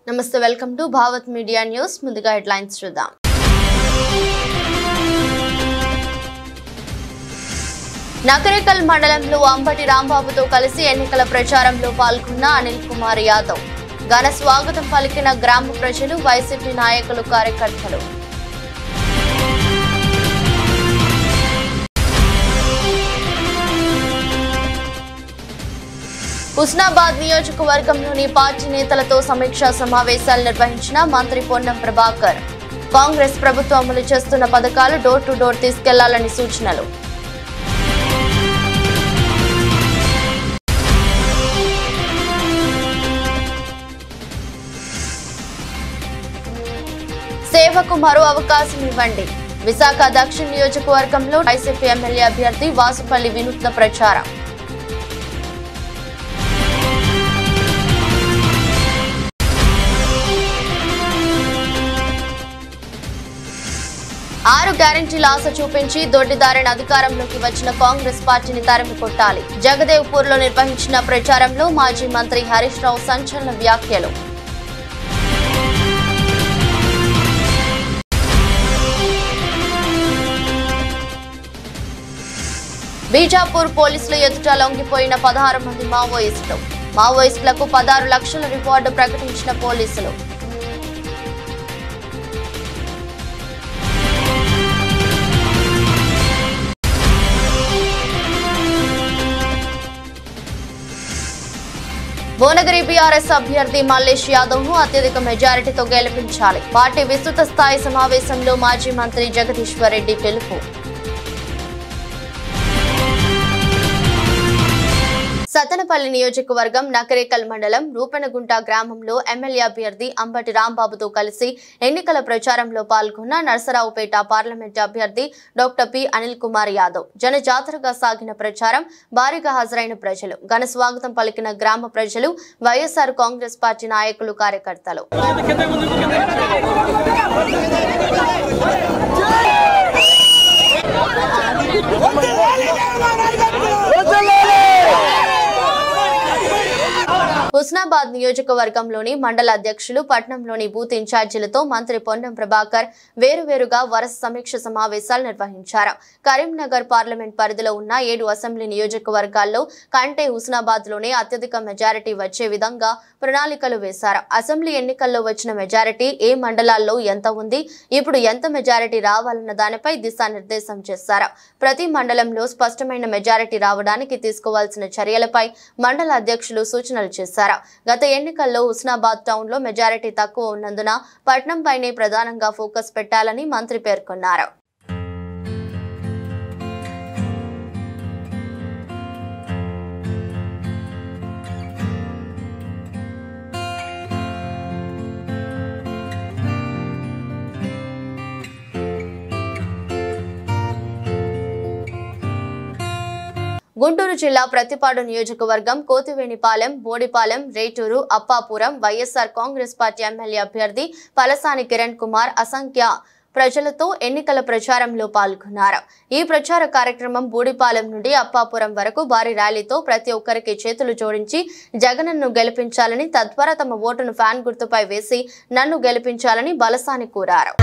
నమస్తే welcome to Bhavat media news ముందుగా headlines చూద్దాం నకరేకల్ మండలంలో అంబటి రాంబాబుతో కలిసి ఎన్నికల ప్రచారంలో పాల్గొన్న అనిల్ కుమార్ యాదవ్ ఘన స్వాగతం పలికిన గ్రామ ప్రజలు వైసీపీ నాయకులు కార్యకర్తలు హుస్నాబాద్ నియోజకవర్గంలోని పార్టీ నేతలతో సమీక్షా సమావేశాలు నిర్వహించిన మంత్రి పొన్నం ప్రభాకర్ కాంగ్రెస్ ప్రభుత్వం అమలు చేస్తున్న పథకాలు డోర్ టు డోర్ తీసుకెళ్లాలని సూచనలు సేవకు మరో అవకాశం ఇవ్వండి విశాఖ దక్షిణ నియోజకవర్గంలో వైసీపీ ఎమ్మెల్యే అభ్యర్థి వాసుపల్లి వినూత్న ప్రచారం ఆరు గ్యారెంటీల ఆశ చూపించి దొడ్డిదారిన అధికారంలోకి వచ్చిన కాంగ్రెస్ పార్టీని తరిమి కొట్టాలి జగదేవ్పూర్ లో నిర్వహించిన ప్రచారంలో మాజీ మంత్రి హరీష్ రావు సంచలన వ్యాఖ్యలు బీజాపూర్ పోలీసుల ఎదుట లొంగిపోయిన 16 మంది మావోయిస్టులకు 16 లక్షల రివార్డు ప్రకటించిన పోలీసులు భువనగిరి బీఆర్ఎస్ అభ్యర్థి మల్లేష్ యాదవ్ ను అత్యధిక మెజారిటీతో గెలిపించాలి పార్టీ విస్తృత స్థాయి సమావేశంలో మాజీ మంత్రి జగదీశ్వర్ రెడ్డి పిలుపు సతనపల్లి నియోజకవర్గం నకరేకల్ మండలం రూపనగుంట గ్రామంలో ఎమ్మెల్యే అభ్యర్థి అంబటి రాంబాబుతో కలిసి ఎన్నికల ప్రచారంలో పాల్గొన్న నర్సరావుపేట పార్లమెంట్ అభ్యర్థి డాక్టర్ పి అనిల్ కుమార్ యాదవ్ జనజాతరగా సాగిన ప్రచారం భారీగా హాజరైన ప్రజలు ఘన స్వాగతం పలికిన గ్రామ ప్రజలు వైఎస్ఆర్ కాంగ్రెస్ పార్టీ నాయకులు కార్యకర్తలు హుస్నాబాద్ నియోజకవర్గంలోని మండల అధ్యక్షులు పట్నంలోని బూత్ ఇన్ఛార్జీలతో మంత్రి పొన్నం ప్రభాకర్ వేరువేరుగా వరుస సమీక్ష సమావేశాలు నిర్వహించారు కరీంనగర్ పార్లమెంట్ పరిధిలో ఉన్న 7 అసెంబ్లీ నియోజకవర్గాల్లో కంటే హుస్నాబాద్ లోనే అత్యధిక మెజారిటీ వచ్చే విధంగా ప్రణాళికలు వేశారు అసెంబ్లీ ఎన్నికల్లో వచ్చిన మెజారిటీ ఏ మండలాల్లో ఎంత ఉంది ఇప్పుడు ఎంత మెజారిటీ రావాలన్న దానిపై దిశానిర్దేశం చేశారు ప్రతి మండలంలో స్పష్టమైన మెజారిటీ రావడానికి తీసుకోవాల్సిన చర్యలపై మండల అధ్యక్షులు సూచనలు చేశారు గత ఎన్నికల్లో హుస్నాబాద్ టౌన్ లో మెజారిటీ తక్కువ ఉన్నందున పట్నం పైనే ప్రధానంగా ఫోకస్ పెట్టాలని మంత్రి పేర్కొన్నారు గుంటూరు జిల్లా ప్రతిపాడు నియోజకవర్గం కోతివేణిపాలెం బోడిపాలెం రేటూరు అప్పాపురం వైఎస్ఆర్ కాంగ్రెస్ పార్టీ ఎమ్మెల్యే అభ్యర్థి పలసాని కిరణ్ కుమార్ అసంఖ్య ప్రజలతో ఎన్నికల ప్రచారంలో పాల్గొన్నారు ఈ ప్రచార కార్యక్రమం బూడిపాలెం నుండి అప్పాపురం వరకు భారీ ర్యాలీతో ప్రతి ఒక్కరికి చేతులు జోడించి జగన్ను గెలిపించాలని తద్వారా తమ ఓటును ఫ్యాన్ గుర్తుపై వేసి నన్ను గెలిపించాలని బలసాని కోరారు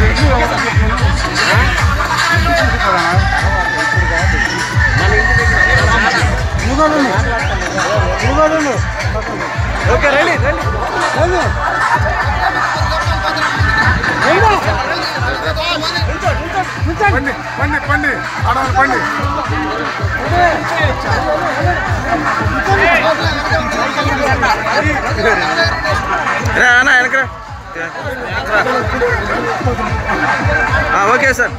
ఓకే సార్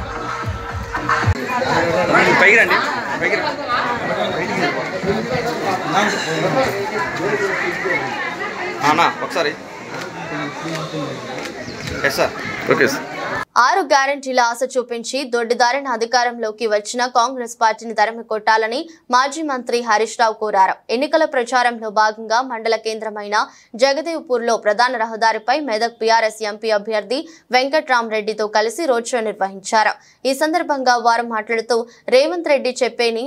పైకి రండి పైకి ఒకసారి సార్ ఓకే సార్ 6 గ్యారెంటీల ఆశ చూపించి దొడ్డిదారిన అధికారంలోకి వచ్చిన కాంగ్రెస్ పార్టీని తరిమి కొట్టాలని మాజీ మంత్రి హరీష్ రావు కోరారు ఎన్నికల ప్రచారంలో భాగంగా మండల కేంద్రమైన జగదేవ్పూర్ లో ప్రధాన రహదారిపై మెదక్ బీఆర్ఎస్ ఎంపీ అభ్యర్థి వెంకట్రామరెడ్డితో కలిసి రోడ్ షో నిర్వహించారు ఈ సందర్భంగా వారు మాట్లాడుతూ రేవంత్ రెడ్డి చెప్పేని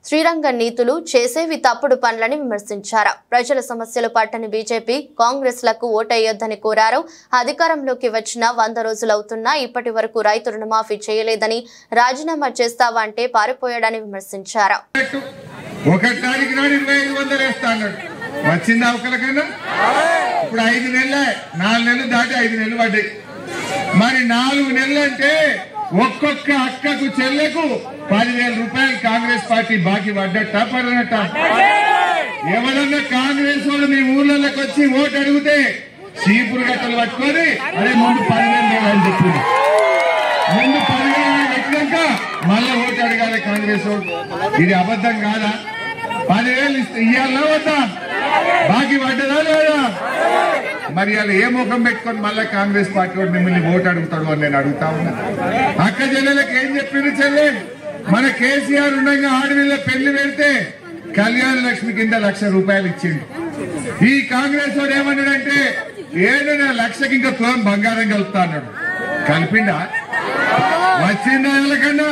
శ్రీరంగ నీతులు చేసేవి తప్పుడు పనులని విమర్శించారు. ప్రజల సమస్యలు పట్టని బీజేపీ కాంగ్రెస్లకు ఓటేయొద్దని కోరారు. అధికారంలోకి వచ్చిన 100 రోజులవుతున్నా ఇప్పటి వరకు రైతు రుణమాఫీ చేయలేదని, రాజీనామా చేస్తావా అంటే పారిపోయాడని విమర్శించారు. వచ్చింది అవకలకన్నా ఇప్పుడు 5 నెలలే, 4 నెలలు దాటి 5 నెలలు పడ్డాయి. మరి 4 నెలలు అంటే ఒక్కొక్క అక్కకు చెల్లెకు 10,000 రూపాయలు కాంగ్రెస్ పార్టీ బాకీ పడ్డట్ట పడనట్ట? ఎవరన్నా కాంగ్రెస్ వాళ్ళు మీ ఊర్లలోకి వచ్చి ఓటు అడిగితే చీపురు గట్టలు పట్టుకొని అదే ముందు 10,000 అని చెప్పింది. ముందు 10,000 పెట్టినాక మళ్ళా ఓటు అడగాలి కాంగ్రెస్ వాళ్ళు. ఇది అబద్ధం కాదా? 10,000 ఇయ్యాలా వద్దా? బాకీ పడ్డదా లేదా? మరి అలా ఏ ముఖం పెట్టుకొని మళ్ళీ కాంగ్రెస్ పార్టీ వాడు మిమ్మల్ని ఓటు అడుగుతాడు అని నేను అడుగుతా ఉన్నా. అక్క చెల్లెలకు ఏం చెప్పింది చెల్లె? మన కేసీఆర్ ఉండగా ఆడవిళ్ళ పెళ్లి పెడితే కళ్యాణ లక్ష్మి కింద 1,00,000 రూపాయలు ఇచ్చింది. ఈ కాంగ్రెస్ వాడు ఏమన్నాడంటే 1,00,000కి ఇంకా తులం బంగారం కలుపుతా అన్నాడు. కలిపిండా? వచ్చిందా? కన్నా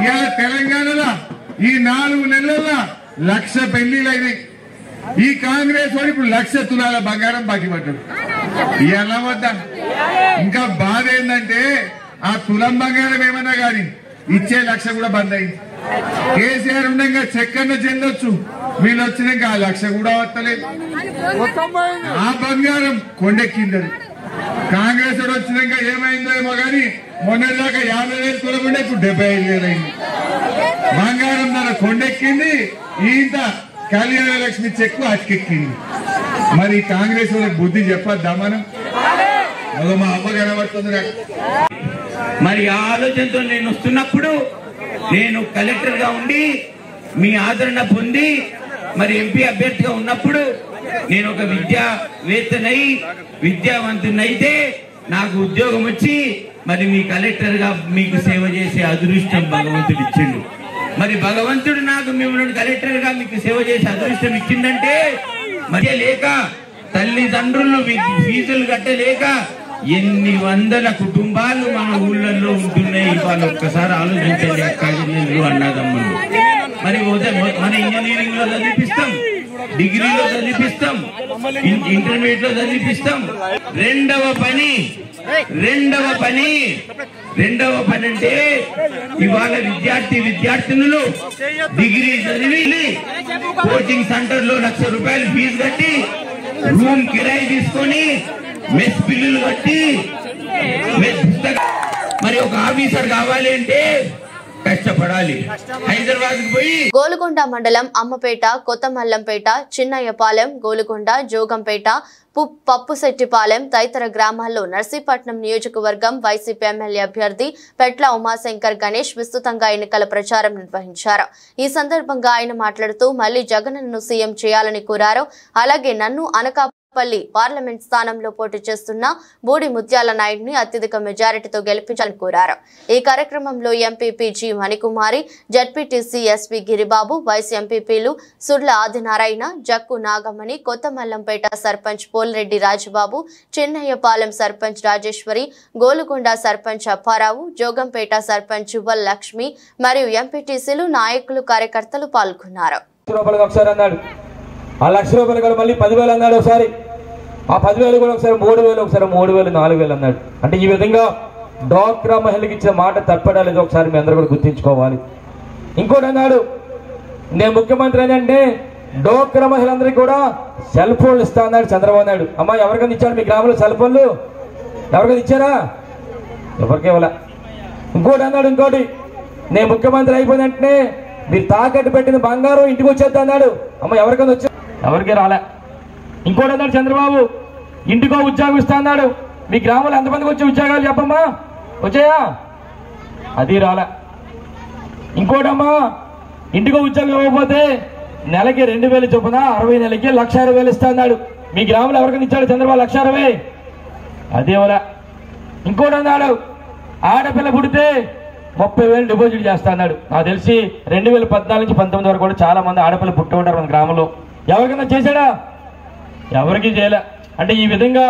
ఇవాళ తెలంగాణలో ఈ 4 నెలల్లో 1,00,000 పెళ్లిలైనాయి. ఈ కాంగ్రెస్ వాడు ఇప్పుడు 1,00,000 తులాల బంగారం బాకీ పడ్డాడు. ఎలా వద్దా? ఇంకా బాధ ఏంటంటే ఆ తులం బంగారం ఏమన్నా గాని ఇచ్చే 1,00,000 కూడా బంద్ అయింది. కేసీఆర్ ఉండగా చెక్కన్న చెందొచ్చు, వీళ్ళు వచ్చినాక ఆ 1,00,000 కూడా వస్తలేదు. ఆ బంగారం కొండెక్కింది. కాంగ్రెస్ వాడు వచ్చినాక ఏమైందో ఏమో గాని మొన్నదాకా 50,000 తులం ఉండే ఇప్పుడు 75,000 అయింది. బంగారం ధర కొండెక్కింది. ఇంత కళ్యాణ లక్ష్మి చెక్కు అతికెక్కింది. మరి కాంగ్రెస్ వాళ్ళకి బుద్ధి చెప్పద్దా మనం? మా అమ్మ కనబడుతుంది. మరి ఆ ఆలోచనతో నేను వస్తున్నప్పుడు నేను కలెక్టర్ గా ఉండి మీ ఆదరణ పొంది మరి ఎంపీ అభ్యర్థిగా ఉన్నప్పుడు నేను ఒక విద్యావేత్తనై విద్యావంతునైతే నాకు ఉద్యోగం వచ్చి మరి మీ కలెక్టర్ గా మీకు సేవ చేసే అదృష్టం భగవంతుడు ఇచ్చిండు. మరి భగవంతుడు నాకు మిమ్మల్ని కలెక్టర్ గా మీకు సేవ చేసే అదృష్టం ఇచ్చిందంటే మరి లేక తల్లిదండ్రులు ఫీజులు కట్టలేక ఎన్ని వందల కుటుంబాలు మన ఊళ్ళల్లో ఉంటున్నాయి. వాళ్ళు ఒక్కసారి ఆలోచించండి అక్కలు అన్నదమ్ములు. మరి మన ఇంజనీరింగ్ లో చదివిపిస్తాం, డిగ్రీలో చదివిపిస్తాం, ఇంటర్మీడియట్ లో చదివిపిస్తాం. రెండవ పని అంటే ఇవాళ విద్యార్థినులు డిగ్రీ చదివి కోచింగ్ సెంటర్ లో 1,00,000 రూపాయలు ఫీజు కట్టి రూమ్ కిరాయి తీసుకొని మెస్ బిల్లులు కట్టి మరి ఒక ఆఫీసర్ కావాలి అంటే కష్టపడాలి. హైదరాబాద్ పోయి గోలుగొండ మండలం అమ్మపేట, కొత్తమల్లంపేట, చిన్నయ్యపాలెం, గోలుగొండ, జోగంపేట, పప్పుశెట్టిపాలెం తదితర గ్రామాల్లో నర్సీపట్నం నియోజకవర్గం వైసీపీ ఎమ్మెల్యే అభ్యర్థి పెట్ల ఉమాశంకర్ గణేష్ విస్తృతంగా ఎన్నికల ప్రచారం నిర్వహించారు. ఈ సందర్భంగా ఆయన మాట్లాడుతూ మళ్లీ జగన్ను సీఎం చేయాలని కోరారు. అలాగే నన్ను అనకాపల్లి పార్లమెంట్ స్థానంలో పోటీ చేస్తున్న బూడి ముత్యాల నాయుడిని అత్యధిక మెజారిటీతో గెలిపించాలని కోరారు. ఈ కార్యక్రమంలో MPP G Manikumari, ZPTC SP Giribabu, vice ఎంపీపీలు సుర్ల ఆదినారాయణ, జక్కు నాగమణి, కొత్తమల్లంపేట సర్పంచ్ పోల్రెడ్డి రాజబాబు, చిన్నయ్యపాలెం సర్పంచ్ రాజేశ్వరి, గోలుగొండ సర్పంచ్ అప్పారావు, జోగంపేట సర్పంచ్ చువ్వల్ లక్ష్మి మరియు ఎంపీటీసీలు, నాయకులు, కార్యకర్తలు పాల్గొన్నారు. ఆ 1,00,000 రూపాయలు కూడా మళ్ళీ 10,000 అన్నాడు ఒకసారి. ఆ 10,000 కూడా ఒకసారి 3,000, ఒకసారి 3,000, 4,000 అన్నాడు. అంటే ఈ విధంగా డ్వాక్రా మహిళకి ఇచ్చిన మాట తప్పడాలేదు. ఒకసారి మీ అందరూ కూడా గుర్తించుకోవాలి. ఇంకోటి అన్నాడు, నేను ముఖ్యమంత్రి అంటే డ్వాక్రా మహిళలందరికీ కూడా సెల్ ఫోన్లు ఇస్తా అన్నాడు చంద్రబాబు నాయుడు. అమ్మా ఎవరికైనా ఇచ్చాడు మీ గ్రామంలో సెల్ ఫోన్లు? ఎవరికైనా ఇచ్చారా? ఎవరికి ఇవ్వాల. ఇంకోటి అన్నాడు, ఇంకోటి నేను ముఖ్యమంత్రి అయిపోయిన వెంటనే మీరు తాకట్టు పెట్టిన బంగారం ఇంటికి వచ్చేద్దా అన్నాడు. అమ్మ ఎవరికైనా వచ్చా? ఎవరికి రాలే. ఇంకోటి అన్నాడు చంద్రబాబు, ఇంటికో ఉద్యోగం ఇస్తా అన్నాడు. మీ గ్రామంలో ఎంతమందికి వచ్చే ఉద్యోగాలు చెప్పమ్మా? వచ్చాయా? అది రాలే. ఇంకోటమ్మా, ఇంటికో ఉద్యోగం ఇవ్వకపోతే నెలకి 2,000 చొప్పున 60 నెలలకి 1,60,000 ఇస్తా అన్నాడు. మీ గ్రామంలో ఎవరికైనా ఇచ్చాడు చంద్రబాబు 1,60,000? అదేవరా. ఇంకోటి అన్నాడు, ఆడపిల్ల పుడితే 30,000 డిపాజిట్ చేస్తా అన్నాడు. నాకు తెలిసి 2014 నుంచి 19 వరకు కూడా చాలా మంది ఆడపిల్లలు పుట్టి ఉంటారు మన గ్రామంలో. ఎవరికైనా చేశాడా? ఎవరికి చేయలే. అంటే ఈ విధంగా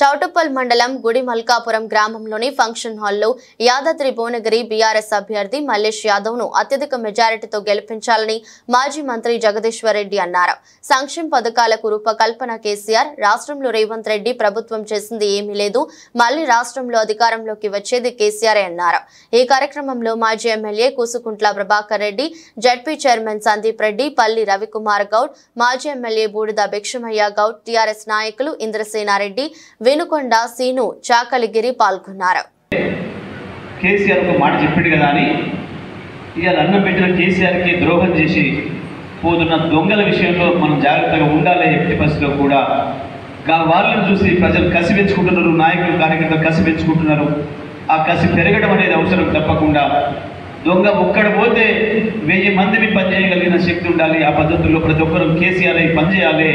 చౌటుప్పల్ మండలం గుడిమల్కాపురం గ్రామంలోని ఫంక్షన్ హాల్లో యాదాద్రి భువనగిరి బీఆర్ఎస్ అభ్యర్థి మల్లేష్ యాదవ్ ను అత్యధిక మెజారిటీతో గెలిపించాలని మాజీ మంత్రి జగదీశ్వర్ రెడ్డి అన్నారు. సంక్షేమ పథకాలకు రూపకల్పన కేసీఆర్, రాష్ట్రంలో రేవంత్ రెడ్డి ప్రభుత్వం చేసింది ఏమీ లేదు, మళ్లీ రాష్ట్రంలో అధికారంలోకి వచ్చేది కేసీఆర్ అన్నారు. ఈ కార్యక్రమంలో మాజీ MLA Kusukuntla Prabhakar Reddy, ZP chairman Sandeep Reddy, పల్లి రవికుమార్ గౌడ్, మాజీ ఎమ్మెల్యే బూడిద భిక్షమయ్య గౌడ్, టీఆర్ఎస్ నాయకులు ఇంద్రసేనారెడ్డి, వెనుకొండ, సీను, చాకలిగిరి పాల్గొన్నారు. కేసీఆర్ ఒక మాట చెప్పిండు కదా అని ఇవాళ అన్నం పెట్టిన కేసీఆర్కి ద్రోహం చేసి పోతున్న దొంగల విషయంలో మనం జాగ్రత్తగా ఉండాలి. ఎట్టి పరిస్థితిలో కూడా వాళ్ళని చూసి ప్రజలు కసి పెంచుకుంటున్నారు, నాయకులు కార్యకర్తలు కసి పెంచుకుంటున్నారు. ఆ కసి పెరగడం అనేది అవసరం. తప్పకుండా దొంగ ఒక్కడ పోతే 1000 మందిని పనిచేయగలిగిన శక్తి ఉండాలి. ఆ పద్ధతుల్లో ప్రతి ఒక్కరూ కేసీఆర్ పనిచేయాలి.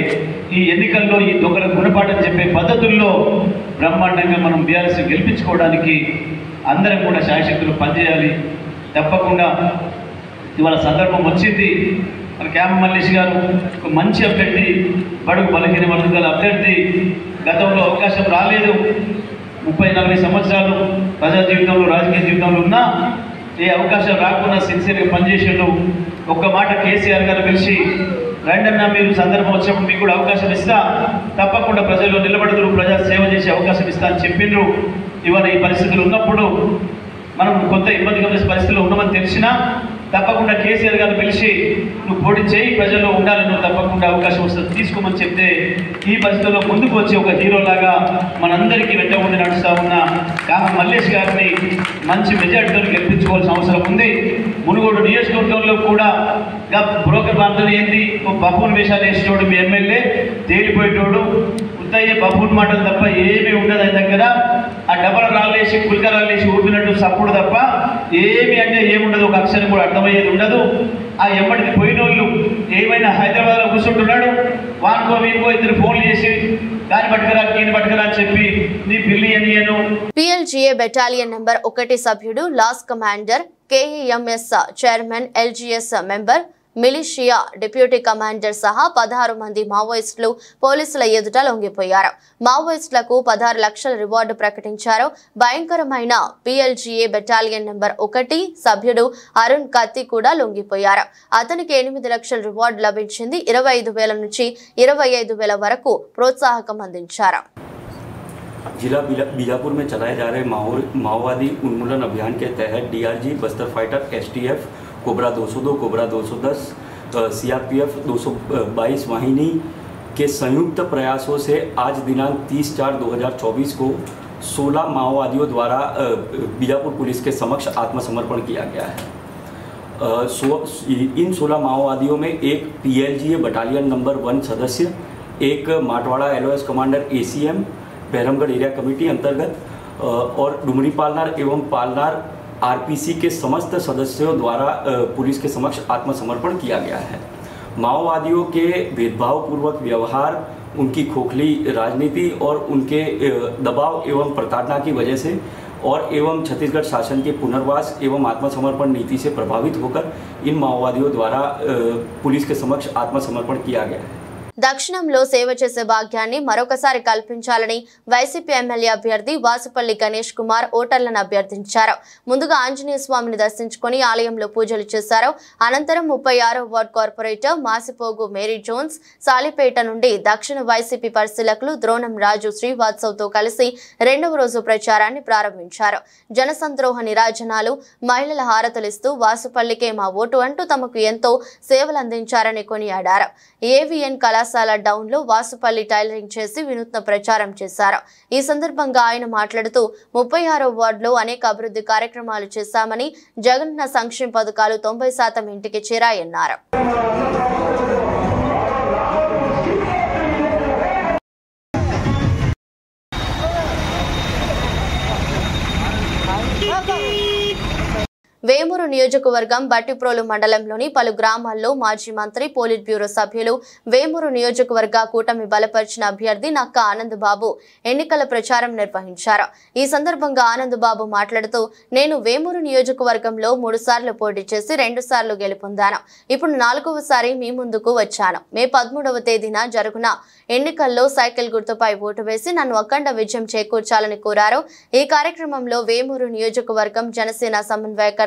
ఈ ఎన్నికల్లో ఈ దొంగలకు గుణపాఠం చెప్పే పద్ధతుల్లో బ్రహ్మాండంగా మనం బీఆర్ఎస్ గెలిపించుకోవడానికి అందరం కూడా శాయశక్తులు పనిచేయాలి. తప్పకుండా ఇవాళ సందర్భం వచ్చింది. మన క్యామ మల్లేష్ గారు ఒక మంచి అభ్యర్థి, బడుగు బలహీన వర్గాల అభ్యర్థి. గతంలో అవకాశం రాలేదు. 30-40 సంవత్సరాలు ప్రజా జీవితంలో, రాజకీయ జీవితంలో ఉన్నా ఏ అవకాశం రాకుండా సిన్సియర్గా పనిచేసేళ్ళు. ఒక్క మాట కేసీఆర్ గారు పిలిచి, రండన్నా మీరు సందర్భం వచ్చినప్పుడు మీకు కూడా అవకాశం ఇస్తా, తప్పకుండా ప్రజల్లో నిలబడుతున్నారు, ప్రజా సేవ చేసే అవకాశం ఇస్తా అని చెప్పిండ్రు. ఇవాళ ఈ పరిస్థితులు ఉన్నప్పుడు మనం కొంత ఇబ్బందికర పరిస్థితుల్లో ఉన్నామని తెలిసినా తప్పకుండా కేసీఆర్ గారు పిలిచి నువ్వు పోటీ చేయి, ప్రజల్లో ఉండాలి, నువ్వు తప్పకుండా అవకాశం వస్తుంది తీసుకోమని చెప్తే ఈ పరిస్థితుల్లో ముందుకు వచ్చి ఒక హీరోలాగా మనందరికీ వెంట ఉండి నడుస్తూ ఉన్న కామ మల్లేష్ గారిని మంచి మెజార్టీతో గెలిపించుకోవాల్సిన అవసరం ఉంది. మునుగోడు నియోజకవర్గంలో కూడా బ్రోకర్ బాంధవులు ఏంటి, బఫూన్ వేషాలు వేసేటోడు మీ ఎమ్మెల్యే, తేలిపోయేటోడు, ఉత్తయ్య బఫూన్ మాటలు తప్ప ఏమీ ఉండదు. ఆయన దగ్గర ఆ డబల రాళ్ళేసి కుల్కరాళ్ళేసి ఊపినట్టు సప్పుడు తప్ప ఏమి అంటే ఏముండదు, ఒక అక్షరం కూడా అర్థమయ్యేది ఉండదు. ఆ ఎమ్మడికి పోయిన వాళ్ళు ఏమైనా హైదరాబాద్లో కూర్చుంటున్నాడు, వానుకో వీనుకో 2 ఫోన్లు చేసి దాన్ని పట్టుకురా దీన్ని పట్టుకురా అని చెప్పి నీ పిల్లి అనియను. PLGA బెటాలియన్ నంబర్ 1 సభ్యుడు, LOS commander, KEMS chairman, LGS member, militia deputy commander సహా 16 మంది మావోయిస్టులు పోలీసుల ఎదుట లొంగిపోయారు. మావోయిస్టులకు 16 లక్షల రివార్డు ప్రకటించారు. భయంకరమైన PLGA బెటాలియన్ నంబర్ 1 సభ్యుడు అరుణ్ కత్తి కూడా లొంగిపోయారు. అతనికి 8 లక్షల రివార్డు లభించింది. 25,000 నుంచి 25,000 వరకు ప్రోత్సాహకం అందించారు. जिला बीजापुर में चलाए जा रहे माओवादी उन्मूलन अभियान के तहत DRG, Bastar fighter, STF, cobra 202, cobra 210, CRPF 222 वाहिनी के संयुक्त प्रयासों से आज दिनांक 30/4/2024 को 16 माओवादियों द्वारा बीजापुर पुलिस के समक्ष आत्मसमर्पण किया गया है। इन 16 माओवादियों में एक PLGA बटालियन नंबर 1 सदस्य, एक Matwada LOS commander ACM Baharamgarh area committee अंतर्गत और डुमरी पालनार एवं पालनार RPC के समस्त सदस्यों द्वारा पुलिस के समक्ष आत्मसमर्पण किया गया है। माओवादियों के भेदभावपूर्वक व्यवहार, उनकी खोखली राजनीति और उनके दबाव एवं प्रताड़ना की वजह से और एवं छत्तीसगढ़ शासन के पुनर्वास एवं आत्मसमर्पण नीति से प्रभावित होकर इन माओवादियों द्वारा पुलिस के समक्ष आत्मसमर्पण किया गया है। దక్షిణంలో సేవ చేసే భాగ్యాన్ని మరొకసారి కల్పించాలని వైసీపీ ఎమ్మెల్యే అభ్యర్థి వాసుపల్లి గణేష్ కుమార్ ఓటర్లను అభ్యర్థించారు. ముందుగా ఆంజనేయ స్వామిని దర్శించుకుని ఆలయంలో పూజలు చేశారు. అనంతరం 36వ ward corporator Masipogu Mary Jones, Salipeta నుండి దక్షిణ వైసీపీ పరిశీలకులు ద్రోణం రాజు శ్రీవాత్సవ్తో కలిసి 2వ రోజు ప్రచారాన్ని ప్రారంభించారు. జనసంద్రోహ నిరాజనాలు, మహిళల హారతులిస్తూ వాసుపల్లికే మా ఓటు అంటూ తమకు ఎంతో సేవలు అందించారని కొనియాడారు. AVN కళాశాల డౌన్ లో వాసుపల్లి టైలరింగ్ చేసి వినూత్న ప్రచారం చేశారు. ఈ సందర్భంగా ఆయన మాట్లాడుతూ 36వ వార్డులో అనేక అభివృద్ధి కార్యక్రమాలు చేశామని, జగనన్న సంక్షేమ పథకాలు 90% ఇంటికి చేరాయన్నారు. వేమూరు నియోజకవర్గం బట్టిప్రోలు మండలంలోని పలు గ్రామాల్లో మాజీ మంత్రి పోలిట్ బ్యూరో సభ్యులు వేమూరు నియోజకవర్గ కూటమి బలపరిచిన అభ్యర్థి నక్క ఆనందబాబు ఎన్నికల ప్రచారం నిర్వహించారు. ఈ సందర్భంగా ఆనందబాబు మాట్లాడుతూ, నేను వేమూరు నియోజకవర్గంలో 3 సార్లు పోటీ చేసి 2 సార్లు గెలుపొందాను. ఇప్పుడు 4వసారి మీ ముందుకు వచ్చాను. మే 13వ తేదీన జరుగున ఎన్నికల్లో సైకిల్ గుర్తుపై ఓటు వేసి నన్ను అఖండ విజయం చేకూర్చాలని కోరారు. ఈ కార్యక్రమంలో వేమూరు నియోజకవర్గం జనసేన సమన్వయకర్త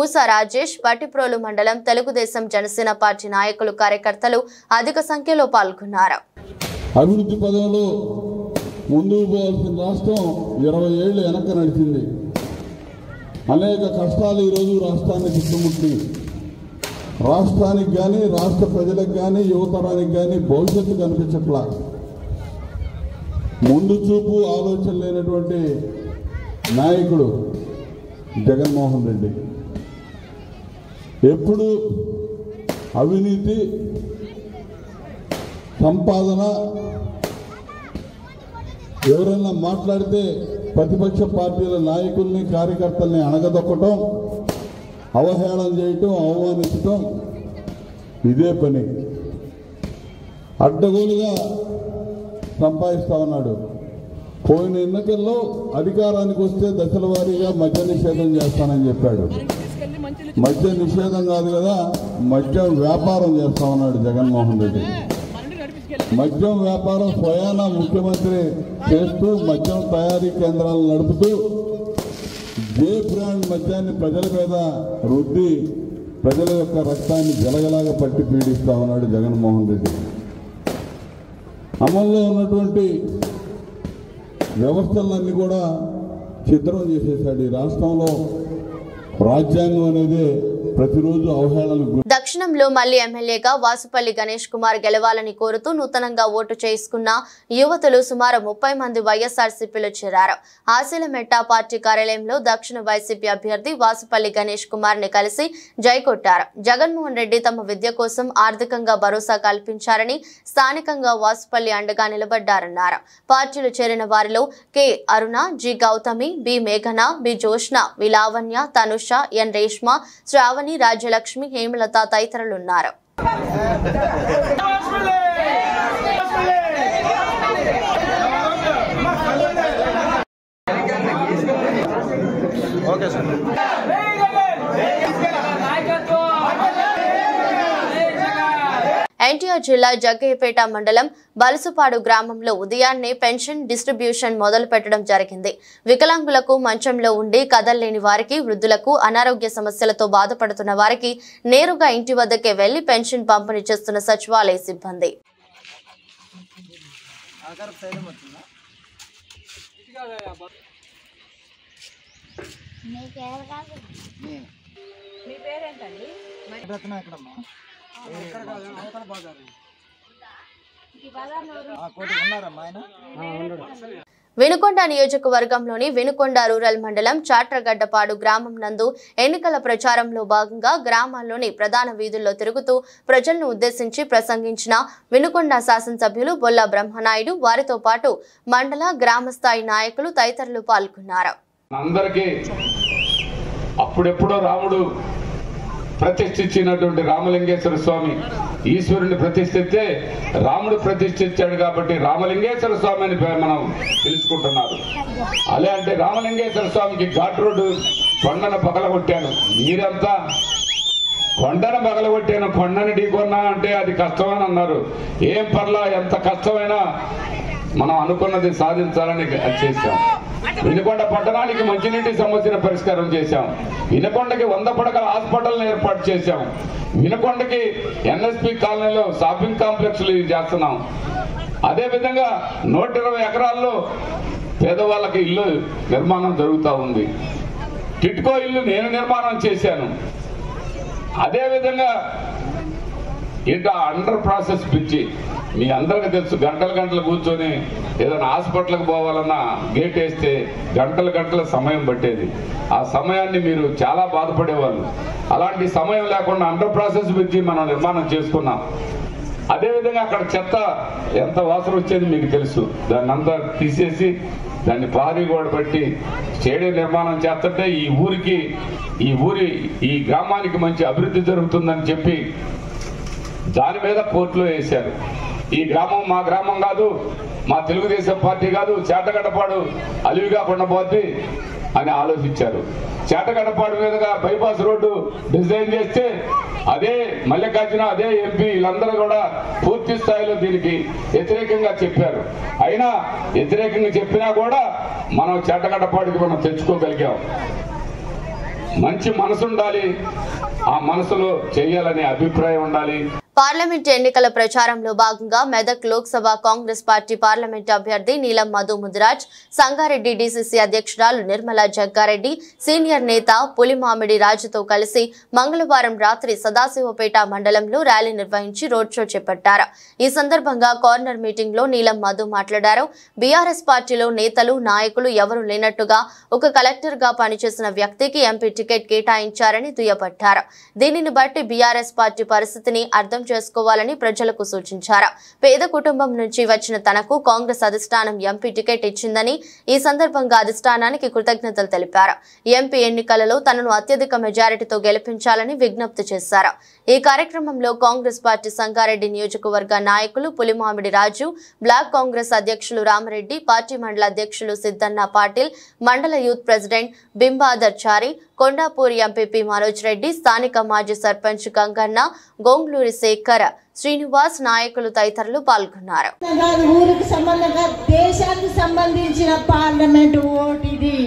ఊసా రాజేష్, బట్టిప్రోలు మండలం తెలుగుదేశం జనసేన పార్టీ నాయకులు, కార్యకర్తలు అధిక సంఖ్యలో పాల్గొన్నారు. అభివృద్ధి పదంలో ముందుకు పోవాల్సిన రాష్ట్రం 20 ఏళ్లు వెనక నడిచింది. అనేక కష్టాలు ఈరోజు రాష్ట్రాన్ని చుట్టుముట్టి రాష్ట్రానికి కానీ రాష్ట్ర ప్రజలకు కానీ యువతరానికి కానీ భవిష్యత్తు కనిపించట్లా. ముందు చూపు ఆలోచన లేనటువంటి నాయకుడు జగన్మోహన్ రెడ్డి. ఎప్పుడు అవినీతి, సంపాదన, ఎవరైనా మాట్లాడితే ప్రతిపక్ష పార్టీల నాయకుల్ని కార్యకర్తల్ని అణగదొక్కటం, అవహేళన చేయటం, అవమానించటం ఇదే పని. అడ్డగోలుగా సంపాదిస్తా ఉన్నాడు. పోయిన ఎన్నికల్లో అధికారానికి వస్తే దశల వారీగా మద్య నిషేధం చేస్తానని చెప్పాడు. మద్య నిషేధం కాదు కదా, మద్యం వ్యాపారం చేస్తా ఉన్నాడు జగన్మోహన్ రెడ్డి. మద్యం వ్యాపారం స్వయాన ముఖ్యమంత్రి చేస్తూ మద్యం తయారీ కేంద్రాలు నడుపుతూ జే బ్రాండ్ మద్యాన్ని ప్రజల మీద రుద్ది ప్రజల యొక్క రక్తాన్ని జలగలాగా పట్టి పీడిస్తా ఉన్నాడు జగన్మోహన్ రెడ్డి. అమల్లో ఉన్నటువంటి వ్యవస్థలన్నీ కూడా ఛిద్రం చేసేశాడు. ఈ రాష్ట్రంలో రాజ్యాంగం అనేది ప్రతిరోజు అవహేళనకు. దక్షిణంలో మళ్లీ ఎమ్మెల్యేగా వాసుపల్లి గణేష్ కుమార్ గెలవాలని కోరుతూ నూతనంగా ఓటు చేసుకున్న యువతులు సుమారు 30 మంది వైఎస్ఆర్సీపీలో చేరారు. ఆశీలమెట్ట పార్టీ కార్యాలయంలో దక్షిణ వైసీపీ అభ్యర్థి వాసుపల్లి గణేష్ కుమార్ ని కలిసి జైకొట్టారు. జగన్మోహన్ రెడ్డి తమ విద్య కోసం ఆర్థికంగా భరోసా కల్పించారని, స్థానికంగా వాసుపల్లి అండగా నిలబడ్డారన్నారు. పార్టీలో చేరిన వారిలో కె అరుణ, జి గౌతమి, బి మేఘన, బి జోష్న, వి లావణ్య, తనుష, ఎన్ రేష్మ, శ్రావణి, రాజ్యలక్ష్మి, హేమలత తదితరులున్నారు. ఎన్టీఆర్ జిల్లా జగ్గయ్యపేట మండలం బలసుపాడు గ్రామంలో ఉదయాన్నే పెన్షన్ డిస్ట్రిబ్యూషన్ మొదలు పెట్టడం జరిగింది. వికలాంగులకు, మంచంలో ఉండి కదల్లేని వారికి, వృద్ధులకు, అనారోగ్య సమస్యలతో బాధపడుతున్న వారికి నేరుగా ఇంటి వద్దకే వెళ్లి పెన్షన్ పంపిణీ చేస్తున్న సచివాలయ సిబ్బంది. వినుకొండ నియోజకవర్గంలోని వినుకొండ రూరల్ మండలం చాట్రగడ్డపాడు గ్రామం నందు ఎన్నికల ప్రచారంలో భాగంగా గ్రామాల్లోని ప్రధాన వీధుల్లో తిరుగుతూ ప్రజలను ఉద్దేశించి ప్రసంగించిన వినుకొండ శాసనసభ్యులు బొల్ల బ్రహ్మనాయుడు, వారితో పాటు మండల, గ్రామ స్థాయి నాయకులు తదితరులు పాల్గొన్నారు. అందరికీ అప్పుడెప్పుడో రాముడు ప్రతిష్ఠించినటువంటి రామలింగేశ్వర స్వామి ఈశ్వరుని ప్రతిష్ఠిస్తే రాముడు ప్రతిష్ఠించాడు కాబట్టి రామలింగేశ్వర స్వామి అని మనం తెలుసుకుంటున్నారు. అలా అంటే రామలింగేశ్వర స్వామికి ఘాట్ రోడ్డు కొండను పగలగొట్టాను, మీరంతా కొండను పగలగొట్టాను, కొండను ఢీకొన్నా అంటే అది కష్టమని అన్నారు. ఏం పర్లా, ఎంత కష్టమైనా మనం అనుకున్నది సాధించాలని చేశాం. వినుకొండ పట్టణానికి మంచినీటి సమస్యను పరిష్కారం చేశాం. వినుకొండకి 100 పడకల హాస్పిటల్ని ఏర్పాటు చేశాం. వినుకొండకి ఎన్ఎస్పి కాలనీలో షాపింగ్ కాంప్లెక్స్లు చేస్తున్నాం. అదేవిధంగా 120 ఎకరాల్లో పేదవాళ్ళకి ఇల్లు నిర్మాణం జరుగుతూ ఉంది. టిట్కో ఇల్లు నేను నిర్మాణం చేశాను. అదేవిధంగా ఇంకా అండర్ ప్రాసెస్ పిచ్చి మీ అందరికీ తెలుసు. గంటలు కూర్చొని ఏదైనా హాస్పిటల్కి పోవాలన్నా గేట్ వేస్తే గంటల సమయం పట్టేది. ఆ సమయాన్ని మీరు చాలా బాధపడేవాళ్ళు. అలాంటి సమయం లేకుండా అండర్ ప్రాసెస్ పిచ్చి మనం నిర్మాణం చేసుకున్నాం. అదేవిధంగా అక్కడ చెత్త ఎంత వాసన వచ్చేది మీకు తెలుసు. దాన్ని అంతా తీసేసి దాన్ని పారి కూడా పెట్టి స్టేడియం నిర్మాణం చేస్తుంటే ఈ ఊరికి ఈ గ్రామానికి మంచి అభివృద్ధి జరుగుతుందని చెప్పి దాని మీద కోర్టులో వేశారు. ఈ గ్రామం మా గ్రామం కాదు, మా తెలుగుదేశం పార్టీ కాదు, చేటగడ్డపాడు అలివిగా ఉండబోద్ది అని ఆలోచించారు. చేటగడ్డపాడు మీదుగా బైపాస్ రోడ్డు డిజైన్ చేస్తే అదే మల్లికార్జున, అదే ఎంపీ వీళ్ళందరూ కూడా పూర్తి స్థాయిలో దీనికి వ్యతిరేకంగా చెప్పారు. అయినా వ్యతిరేకంగా చెప్పినా కూడా మనం చేటగడ్డపాడుకి మనం తెచ్చుకోగలిగాం. మంచి మనసు ఉండాలి, ఆ మనసులో చేయాలనే అభిప్రాయం ఉండాలి. పార్లమెంట్ ఎన్నికల ప్రచారంలో భాగంగా మెదక్ లోక్సభ కాంగ్రెస్ పార్టీ పార్లమెంట్ అభ్యర్థి నీలం మధు ముదిరాజ్, సంగారెడ్డి డీసీసీ అధ్యక్షురాలు నిర్మలా జగ్గారెడ్డి, సీనియర్ నేత పులిమామిడి రాజుతో కలిసి మంగళవారం రాత్రి సదాశివపేట మండలంలో ర్యాలీ నిర్వహించి రోడ్ షో చేపట్టారు. ఈ సందర్భంగా కార్నర్ మీటింగ్ లో నీలం మధు మాట్లాడారు. బీఆర్ఎస్ పార్టీలో నేతలు, నాయకులు ఎవరూ లేనట్టుగా ఒక కలెక్టర్ గా పనిచేసిన వ్యక్తికి ఎంపీ టికెట్ కేటాయించారని దుయ్యబట్టారు. దీనిని బట్టి బీఆర్ఎస్ పార్టీ పరిస్థితిని అర్థం చేసుకోవాలని ప్రజలకు సూచించారు. పేద కుటుంబం నుంచి వచ్చిన తనకు కాంగ్రెస్ అధిష్టానం ఎంపీ టికెట్ ఇచ్చిందని, ఈ సందర్భంగా అధిష్టానానికి కృతజ్ఞతలు తెలిపారు. ఎంపీ ఎన్నికలలో తనను అత్యధిక మెజారిటీతో గెలిపించాలని విజ్ఞప్తి చేశారు. ఈ కార్యక్రమంలో కాంగ్రెస్ పార్టీ సంగారెడ్డి నియోజకవర్గ నాయకులు పులిమామిడి రాజు, బ్లాక్ కాంగ్రెస్ అధ్యక్షులు రామరెడ్డి, పార్టీ మండల అధ్యక్షులు సిద్దన్న పాటిల్, మండల యూత్ ప్రెసిడెంట్ బింబాదర్ చారి, కొండాపూర్ ఎంపీపీ మనోజ్ రెడ్డి, స్థానిక మాజీ సర్పంచ్ గంగన్న, గోంగ్లూరి శేఖర్, శ్రీనివాస్ నాయకులు తదితరులు పాల్గొన్నారు. ఊరికి సంబంధంగా దేశానికి సంబంధించిన పార్లమెంట్ ఓటు ఇది.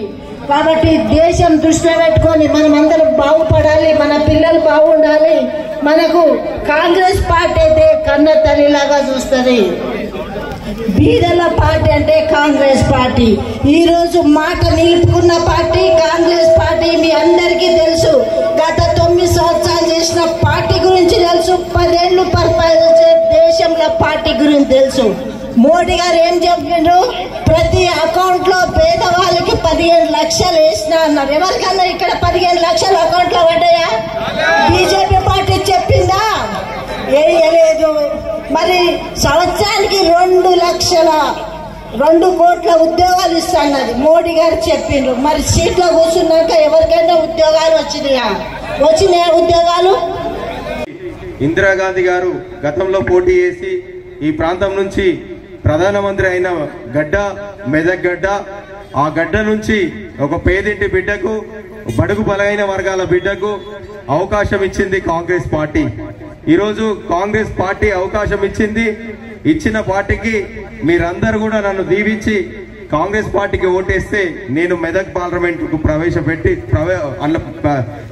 కాబట్టి దేశం దృష్టిలో పెట్టుకొని మనం అందరం బాగుపడాలి, మన పిల్లలు బాగుండాలి. మనకు కాంగ్రెస్ పార్టీ అయితే కన్న తల్లిలాగా చూస్తుంది. బీదల పార్టీ అంటే కాంగ్రెస్ పార్టీ. ఈ రోజు మాట నిలుపుకున్న పార్టీ కాంగ్రెస్ పార్టీ. మీ అందరికీ తెలుసు, గత 9 సంవత్సరాలు చేసిన పార్టీ గురించి తెలుసు, 10 ఏళ్లు పరిపాలన దేశంలో పార్టీ గురించి తెలుసు. మోడీ గారు ఏం చెప్పిండ్రు? ప్రతి అకౌంట్ లో పేదవాళ్ళకి 15 లక్షలు వేసినా అన్నారు. ఎవరికన్నా ఇక్కడ 15 లక్షలు అకౌంట్ లో పడ్డాయా? బీజేపీ పార్టీ చెప్పిందా? వేయలేదు. మరి సంవత్సరానికి 2 కోట్ల ఉద్యోగాలు ఇస్తాన్నది మోడీ గారు చెప్పిండ్రు. మరి సీట్లో కూర్చున్నాక ఎవరికైనా ఉద్యోగాలు వచ్చినాయా ఉద్యోగాలు? ఇందిరాగాంధీ గారు గతంలో పోటీ చేసి ఈ ప్రాంతం నుంచి ప్రధానమంత్రి అయిన గడ్డ మెదక్ గడ్డ. ఆ గడ్డ నుంచి ఒక పేదింటి బిడ్డకు, బడుగు బలైన వర్గాల బిడ్డకు అవకాశం ఇచ్చింది కాంగ్రెస్ పార్టీ. ఈరోజు కాంగ్రెస్ పార్టీ అవకాశం ఇచ్చిన పార్టీకి మీరందరూ కూడా నన్ను దీవించి కాంగ్రెస్ పార్టీకి ఓటేస్తే నేను మెదక్ పార్లమెంట్ కు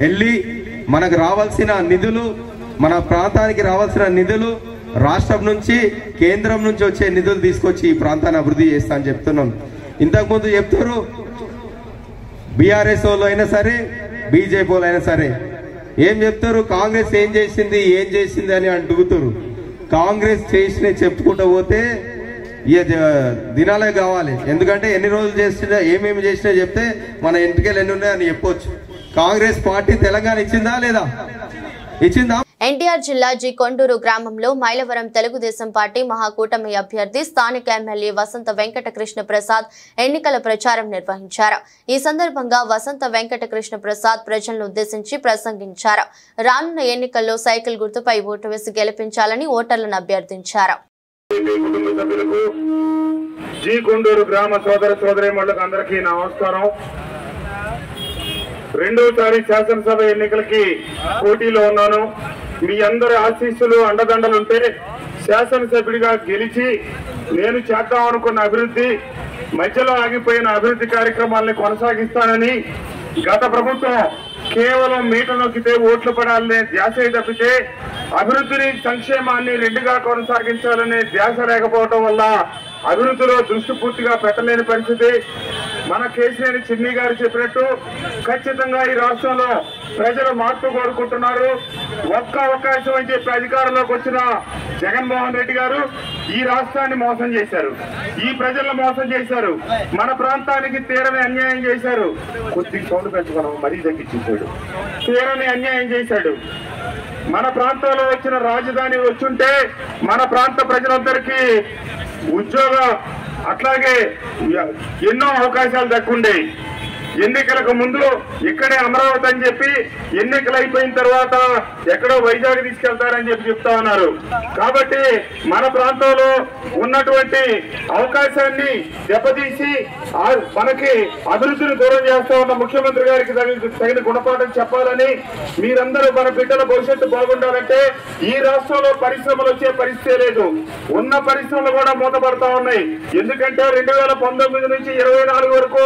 వెళ్ళి మనకు రావాల్సిన నిధులు, మన ప్రాంతానికి రావాల్సిన నిధులు, రాష్ట్రం నుంచి కేంద్రం నుంచి వచ్చే నిధులు తీసుకొచ్చి ఈ ప్రాంతాన్ని అభివృద్ధి చేస్తా అని చెప్తున్నాం. ఇంతకుముందు చెప్తారు బీఆర్ఎస్ వాళ్ళు అయినా సరే, బీజేపీ వాళ్ళు అయినా సరే ఏం చెప్తారు? కాంగ్రెస్ ఏం చేసింది అని అడుగుతారు. కాంగ్రెస్ చేసిన చెప్పుకుంటూ పోతే దినాలే కావాలి. ఎందుకంటే ఎన్ని రోజులు చేసినా, ఏమేమి చేసినా చెప్తే మన ఎంటికలు ఎన్ని ఉన్నాయని చెప్పొచ్చు. కాంగ్రెస్ పార్టీ తెలంగాణ ఇచ్చిందా లేదా? ఇచ్చిందా? ఎన్టీఆర్ జిల్లా జి కొండూరు గ్రామంలో మైలవరం తెలుగుదేశం పార్టీ మహాకూటమి అభ్యర్థి స్థానిక ఎమ్మెల్యే వసంత వెంకట కృష్ణ ప్రసాద్ ఎన్నికల ప్రచారం నిర్వహించారు. ఈ సందర్భంగా వసంత వెంకట కృష్ణ ప్రసాద్ ప్రజలను ఉద్దేశించి ప్రసంగించారు. రానున్న ఎన్నికల్లో సైకిల్ గుర్తుపై ఓటు వేసి గెలిపించాలని ఓటర్లను అభ్యర్థించారు. జి కొండూరు గ్రామ సోదర సోదరీమణులకు అందరికీ నమస్కారం. రెండోసారి శాసనసభ ఎన్నికలకి పోటీలో ఉన్నాను. మీ అందరి ఆశీస్సులు అండదండలుంటే శాసనసభ్యుడిగా గెలిచి నేను చేద్దాం అనుకున్న అభివృద్ధి, మధ్యలో ఆగిపోయిన అభివృద్ధి కార్యక్రమాలను కొనసాగిస్తానని, గత ప్రభుత్వం కేవలం మీట నొక్కితే ఓట్లు పడాలనే ధ్యాస తప్పితే అభివృద్ధిని, సంక్షేమాన్ని రెండుగా కొనసాగించాలనే ధ్యాస లేకపోవడం వల్ల అభివృద్ధిలో దృష్టి పూర్తిగా పెట్టలేని పరిస్థితి. మన కేసీఆర్ చిన్ని గారు చెప్పినట్టు ఖచ్చితంగా ఈ రాష్ట్రంలో ప్రజలు మార్పు కోరుకుంటున్నారు. ఒక్క అవకాశం అని చెప్పి అధికారంలోకి వచ్చిన జగన్మోహన్ రెడ్డి గారు ఈ రాష్ట్రాన్ని మోసం చేశారు, ఈ ప్రజలను మోసం చేశారు, మన ప్రాంతానికి తీరని అన్యాయం చేశారు. కొద్దిగా సౌండ్ పెంచుకున్నాం, మరీ తగ్గించేశాడు. తీరని అన్యాయం చేశాడు. మన ప్రాంతంలో వచ్చిన రాజధాని వచ్చుంటే మన ప్రాంత ప్రజలందరికీ ఉద్యోగ, అట్లాగే ఎన్నో అవకాశాలు దక్కుండేవి. ఎన్నికలకు ముందు ఇక్కడే అమరావతి అని చెప్పి ఎన్నికలు అయిపోయిన తర్వాత ఎక్కడో వైజాగ్ తీసుకెళ్తారని చెప్పి చెప్తా ఉన్నారు. కాబట్టి మన ప్రాంతంలో ఉన్నటువంటి అవకాశాన్ని దెబ్బతీసి మనకి అభివృద్ధిని దూరం చేస్తా ఉన్న ముఖ్యమంత్రి గారికి తగిన గుణపాఠం చెప్పాలని, మీరందరూ మన బిడ్డల భవిష్యత్తు బాగుండాలంటే ఈ రాష్ట్రంలో పరిశ్రమలు వచ్చే పరిస్థితే లేదు. ఉన్న పరిశ్రమలు కూడా మూతపడతా ఉన్నాయి. ఎందుకంటే 2019 నుంచి 24 వరకు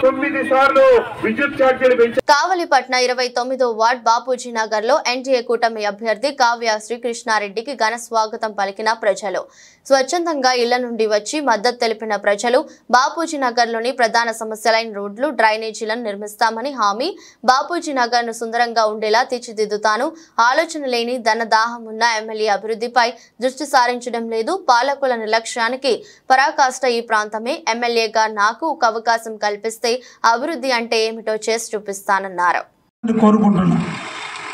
9 సార్లు విద్యుత్ ఛార్జీలు పెంచారు. కావలిపట్న 29వ వార్డ్ బాపూజీ నగర్ లో ఎన్డీఏ కూటమి అభ్యర్థి కావ్య శ్రీకృష్ణారెడ్డికి ఘన స్వాగతం పలికిన ప్రజలు. స్వచ్ఛందంగా ఇళ్ల నుండి వచ్చి మద్దతు తెలిపిన ప్రజలు బాపూజీ నగర్ లోని ప్రధాన సమస్యలైన రోడ్లు, డ్రైనేజీలను నిర్మిస్తామని హామీ, బాపూజీ నగర్ ను సుందరంగా ఉండేలా తీర్చిదిద్దుతాను, ఆలోచన లేని ధనదాహం ఉన్న ఎమ్మెల్యే అభివృద్ధిపై దృష్టి సారించడం లేదు, పాలకుల నిర్లక్ష్యానికి పరాకాష్ట ఈ ప్రాంతమే, ఎమ్మెల్యేగా నాకు ఒక అవకాశం కల్పిస్తే అభివృద్ధి అంటే ఏమిటో చేసి చూపిస్తానన్నారు.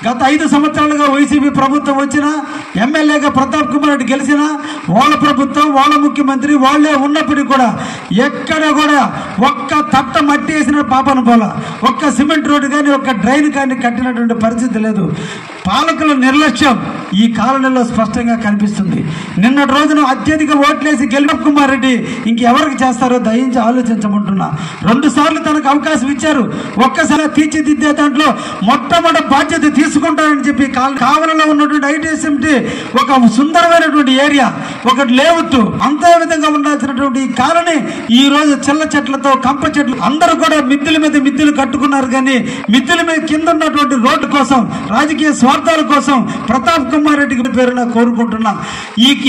గత 5 సంవత్సరాలుగా వైసీపీ ప్రభుత్వం వచ్చినా, ఎమ్మెల్యేగా ప్రతాప్ కుమార్ రెడ్డి గెలిచినా, వాళ్ళ ప్రభుత్వం వాళ్ళ ముఖ్యమంత్రి వాళ్ళే ఉన్నప్పటికీ కూడా ఎక్కడ కూడా ఒక్క తట్ట మట్టి వేసిన పాపన పోల, ఒక్క సిమెంట్ రోడ్డు కానీ ఒక్క డ్రైన్ కానీ కట్టినటువంటి పరిస్థితి లేదు. పాలకుల నిర్లక్ష్యం ఈ కాలనీలో స్పష్టంగా కనిపిస్తుంది. నిన్నటి రోజున అత్యధిక ఓట్లేసి గెలిచిన కుమార్ రెడ్డి ఇంకెవరికి చేస్తారో దయించి ఆలోచించమంటున్నా. 2 సార్లు తనకు అవకాశం ఇచ్చారు. ఒక్కసారి తీర్చిదిద్దే దాంట్లో మొట్టమొదటి బాధ్యత తీసుకుంటారని చెప్పి కావలలో ఉన్నటువంటి ఐటీఎస్ఎంటీ ఒక సుందరమైనటువంటి ఏరియా, ఒక లేఅవుట్ అంతే విధంగా ఉండాల్సినటువంటి ఈ కాలనీ ఈ రోజు చిల్ల చెట్లతో, కంప చెట్లు అందరూ కూడా మిద్దెల మీద మిద్దెలు కట్టుకున్నారు. కానీ మిద్దెల మీద కింద ఉన్నటువంటి రోడ్డు కోసం, రాజకీయ స్వార్థాల కోసం ప్రతాప్ కుమార్ రెడ్డికి పేరున కోరుకుంటున్నా.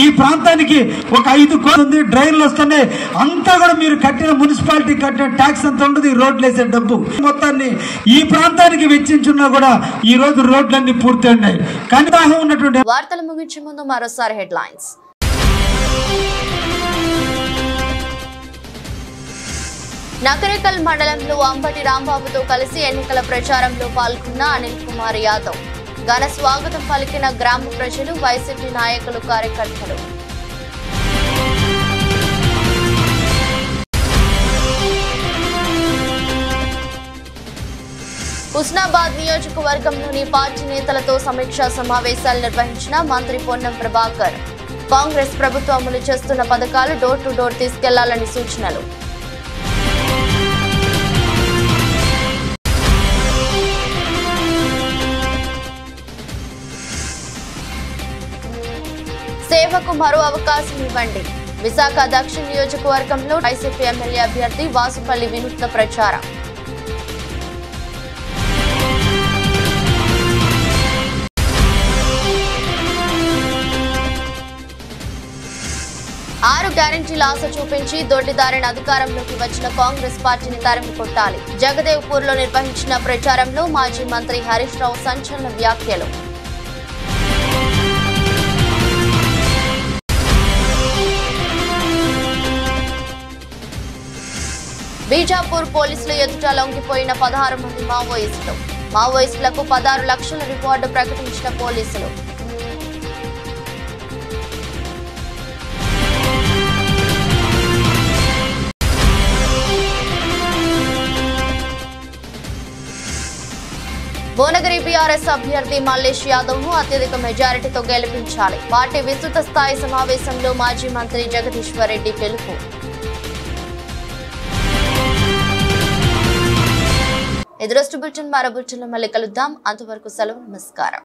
ఈ ప్రాంతానికి ఒక 5 కోట్లు డ్రైన్లు వస్తున్నాయి. అంతా కూడా మీరు కట్టిన మున్సిపాలిటీ కట్టిన ట్యాక్స్ అంతా ఉండదు. ఈ రోడ్లు వేసే డబ్బు మొత్తాన్ని ఈ ప్రాంతానికి వెచ్చించున్నా కూడా ఈ రోజు రోడ్లన్నీ పూర్తి ఉన్నాయి. కానీ ఉన్నటువంటి వార్తలు ముగించే ముందు మరోసారి హెడ్లైన్స్. నకరేకల్ మండలంలో అంబటి రాంబాబుతో కలిసి ఎన్నికల ప్రచారంలో పాల్గొన్న అనిల్ కుమార్ యాదవ్. ఘన స్వాగతం పలికిన గ్రామ ప్రజలు, వైసీపీ నాయకులు, కార్యకర్తలు. హుస్నాబాద్ నియోజకవర్గంలోని పార్టీ నేతలతో సమీక్షా సమావేశాలు నిర్వహించిన మంత్రి పొన్నం ప్రభాకర్. కాంగ్రెస్ ప్రభుత్వం అమలు చేస్తున్న పథకాలు డోర్ టు డోర్ తీసుకెళ్లాలని సూచనలు. సేవకు మరో అవకాశం ఇవ్వండి. విశాఖ దక్షిణ నియోజకవర్గంలో వైసీపీ ఎమ్మెల్యే అభ్యర్థి వాసుపల్లి వినూత్న ప్రచారం. ఆరు గ్యారెంటీల ఆశ చూపించి దొడ్డిదారిన అధికారంలోకి వచ్చిన కాంగ్రెస్ పార్టీని తరిమి కొట్టాలి. జగదేవ్పూర్ లో నిర్వహించిన ప్రచారంలో మాజీ మంత్రి హరీష్ రావు సంచలన వ్యాఖ్యలు. బీజాపూర్ పోలీసుల ఎదుట లొంగిపోయిన 16 మంది మావోయిస్టులు. మావోయిస్టులకు 16 లక్షల రివార్డు ప్రకటించిన పోలీసులు. భువనగిరి బీఆర్ఎస్ అభ్యర్థి మల్లేష్ యాదవ్ ను అత్యధిక మెజారిటీతో గెలిపించాలి. పార్టీ విస్తృత స్థాయి సమావేశంలో మాజీ మంత్రి జగదీశ్వర్ రెడ్డి పిలుపు. ఎదురొస్తు బులెటిన్ మరో బులెటిన్లో మళ్ళీ కలుద్దాం. అంతవరకు సెలవు, నమస్కారం.